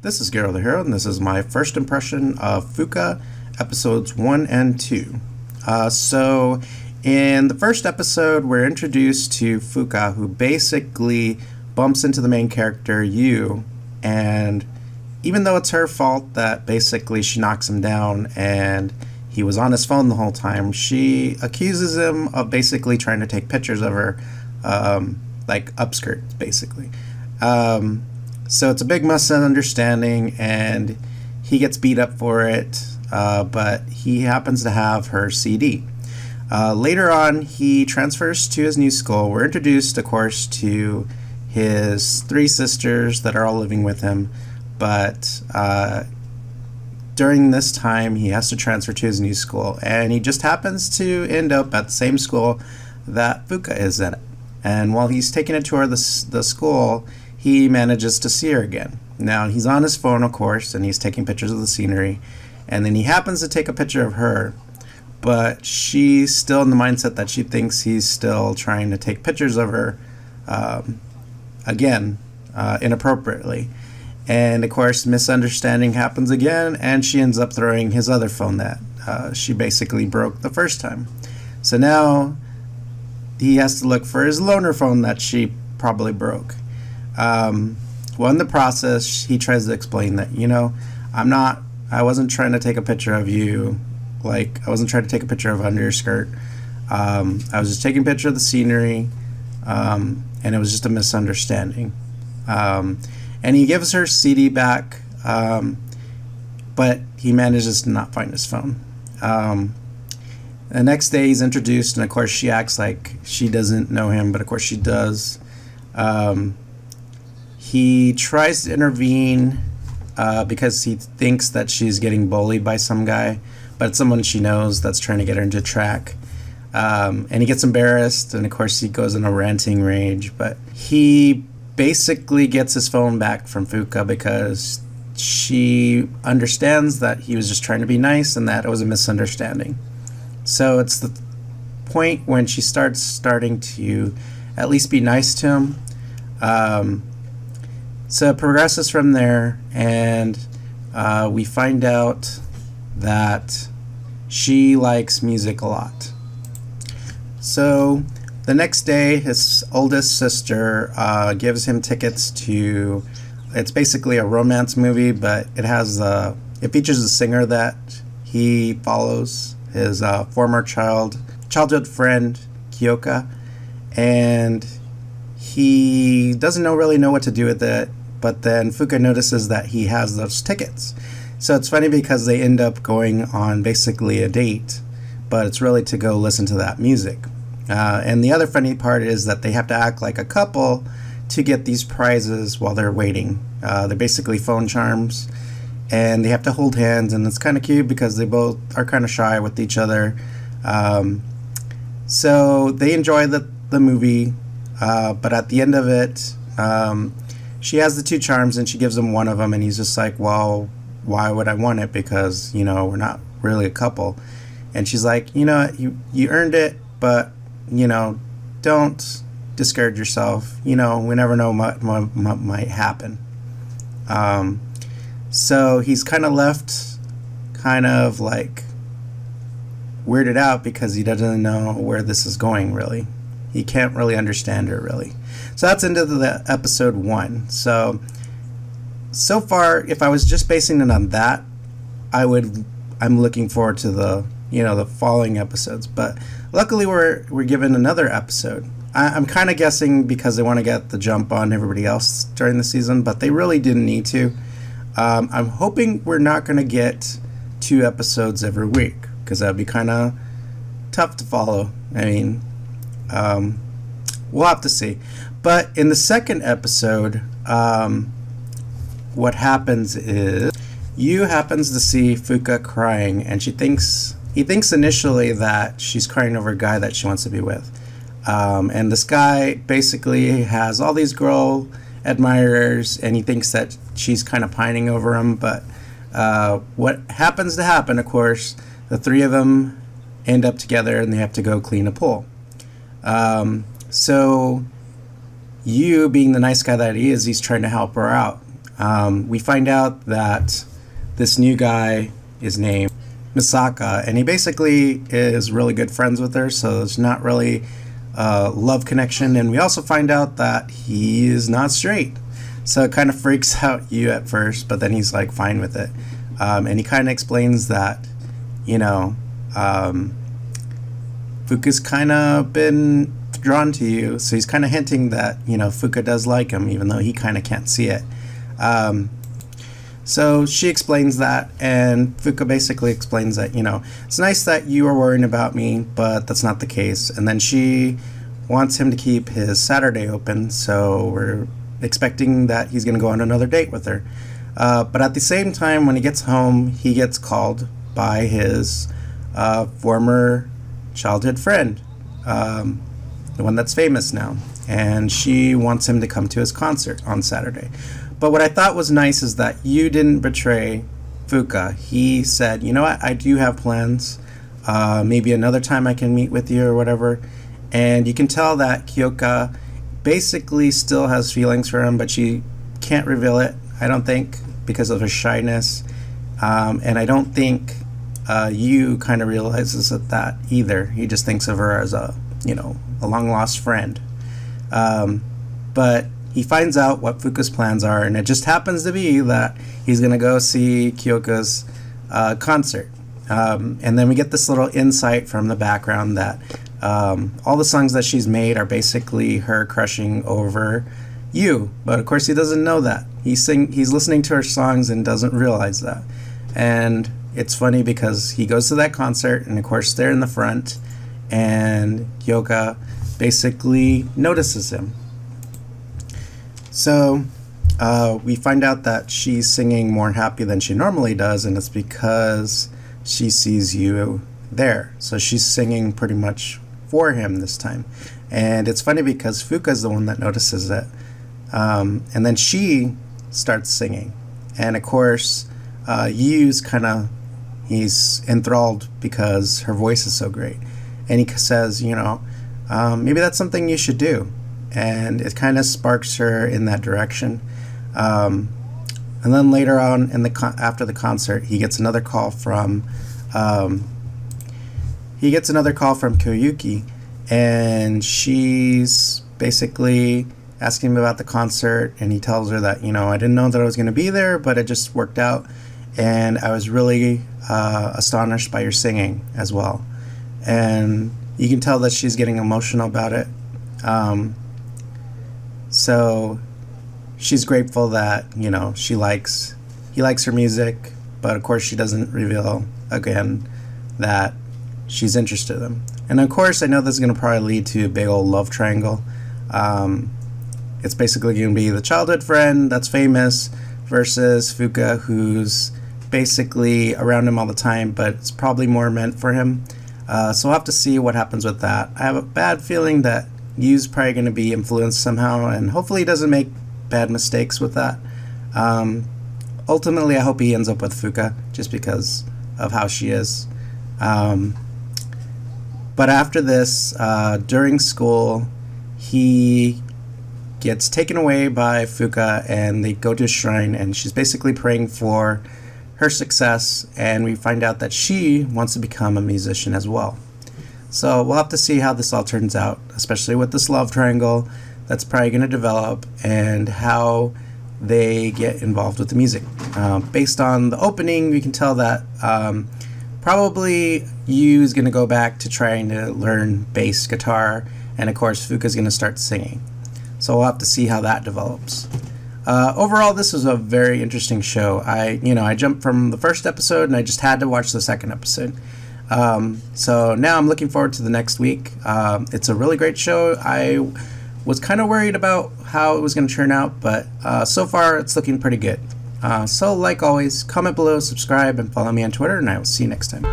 This is GerotheHero, and this is my first impression of Fuuka, episodes 1 and 2. So, in the first episode, we're introduced to Fuuka, who basically bumps into the main character, Yu, and even though it's her fault that basically she knocks him down and he was on his phone the whole time, she accuses him of basically trying to take pictures of her, like upskirts, basically. So it's a big misunderstanding, and he gets beat up for it, but he happens to have her CD. Later on, he transfers to his new school. We're introduced, of course, to his 3 sisters that are all living with him, but during this time, he has to transfer to his new school, and he just happens to end up at the same school that Fuuka is at. And while he's taking a tour of the school, he manages to see her again. Now, he's on his phone, of course, and he's taking pictures of the scenery, and then he happens to take a picture of her, but she's still in the mindset that she thinks he's still trying to take pictures of her, again, inappropriately. And, of course, misunderstanding happens again, and she ends up throwing his other phone that she basically broke the first time. So now he has to look for his loaner phone that she probably broke. Well, in the process, he tries to explain that, I wasn't trying to take a picture of you, I wasn't trying to take a picture of under your skirt. I was just taking a picture of the scenery, and it was just a misunderstanding. And he gives her CD back, but he manages to not find his phone. The next day, he's introduced, and of course, she acts like she doesn't know him, but of course, she does. He tries to intervene because he thinks that she's getting bullied by some guy, but it's someone she knows that's trying to get her into track. And he gets embarrassed, and of course he goes in a ranting rage, but he basically gets his phone back from Fuuka because she understands that he was just trying to be nice and that it was a misunderstanding. So it's the point when she starting to at least be nice to him. So it progresses from there, and we find out that she likes music a lot. So the next day, his oldest sister gives him tickets to, it's basically a romance movie, but it features a singer that he follows, his former childhood friend, Kyoka, and he doesn't really know what to do with it. But then Fuuka notices that he has those tickets. So it's funny because they end up going on basically a date, but it's really to go listen to that music. And the other funny part is that they have to act like a couple to get these prizes while they're waiting. They're basically phone charms, and they have to hold hands, and it's kind of cute because they both are kind of shy with each other. So they enjoy the movie, but at the end of it, she has the 2 charms, and she gives him one of them, and he's just like, well, why would I want it? Because, we're not really a couple. And she's like, you earned it, but, don't discourage yourself. We never know what might happen. So he's kind of left weirded out because he doesn't know where this is going, really. He can't really understand her, really. So that's into the episode 1. So far, if I was just basing it on that, I'm looking forward to the following episodes. But luckily, we're given another episode. I'm kind of guessing because they want to get the jump on everybody else during the season, but they really didn't need to. I'm hoping we're not going to get 2 episodes every week, because that would be kind of tough to follow. I mean, we'll have to see. But in the second episode, what happens is Yu happens to see Fuuka crying, and he thinks initially that she's crying over a guy that she wants to be with. And this guy basically has all these girl admirers, and he thinks that she's kind of pining over him. But what happens to happen, of course, the 3 of them end up together, and they have to go clean a pool. So Yu, being the nice guy that he is, he's trying to help her out. We find out that this new guy is named Misaka, and he basically is really good friends with her, so it's not really a love connection. And we also find out that he is not straight, so it kind of freaks out you at first, but then he's like fine with it. And he kind of explains that, Fuuka's kind of been drawn to you, so he's kind of hinting that, Fuuka does like him, even though he kind of can't see it. So she explains that, and Fuuka basically explains that, it's nice that you are worrying about me, but that's not the case. And then she wants him to keep his Saturday open, so we're expecting that he's going to go on another date with her. But at the same time, when he gets home, he gets called by his former childhood friend, the one that's famous now, and she wants him to come to his concert on Saturday. But what I thought was nice is that you didn't betray Fuuka. He said, you know what, I do have plans. Maybe another time I can meet with you or whatever. And you can tell that Kyoka basically still has feelings for him, but she can't reveal it, I don't think, because of her shyness. And I don't think Yu kind of realizes that either. He just thinks of her as a long-lost friend. But he finds out what Fuuka's plans are, and it just happens to be that he's going to go see Kyoka's concert. And then we get this little insight from the background that all the songs that she's made are basically her crushing over Yu. But of course he doesn't know that. He's listening to her songs and doesn't realize that. And it's funny because he goes to that concert, and of course they're in the front, and Kyoka basically notices him. So we find out that she's singing more happy than she normally does, and it's because she sees Yu there. So she's singing pretty much for him this time. And it's funny because Fuuka's the one that notices it. And then she starts singing. And of course, Yu's he's enthralled because her voice is so great. And he says, maybe that's something you should do. And it kind of sparks her in that direction. And then later on, after the concert, he gets another call from Koyuki, and she's basically asking him about the concert, and he tells her that, I didn't know that I was going to be there, but it just worked out, and I was really astonished by your singing as well. And you can tell that she's getting emotional about it. So she's grateful that, he likes her music, but of course she doesn't reveal again that she's interested in him. And of course I know this is going to probably lead to a big old love triangle. It's basically going to be the childhood friend that's famous versus Fuuka, who's basically around him all the time, but it's probably more meant for him. So we'll have to see what happens with that. I have a bad feeling that Yu's probably going to be influenced somehow, and hopefully he doesn't make bad mistakes with that. Ultimately, I hope he ends up with Fuuka, just because of how she is. But after this, during school, he gets taken away by Fuuka, and they go to a shrine, and she's basically praying for her success, and we find out that she wants to become a musician as well. So we'll have to see how this all turns out, especially with this love triangle that's probably going to develop, and how they get involved with the music. Based on the opening, we can tell that probably Yu is going to go back to trying to learn bass guitar, and of course Fuuka is going to start singing. So we'll have to see how that develops. Overall, this was a very interesting show. I jumped from the first episode, and I just had to watch the second episode. So now I'm looking forward to the next week. It's a really great show. I was kind of worried about how it was going to turn out, but so far it's looking pretty good. So like always, comment below, subscribe, and follow me on Twitter, and I will see you next time.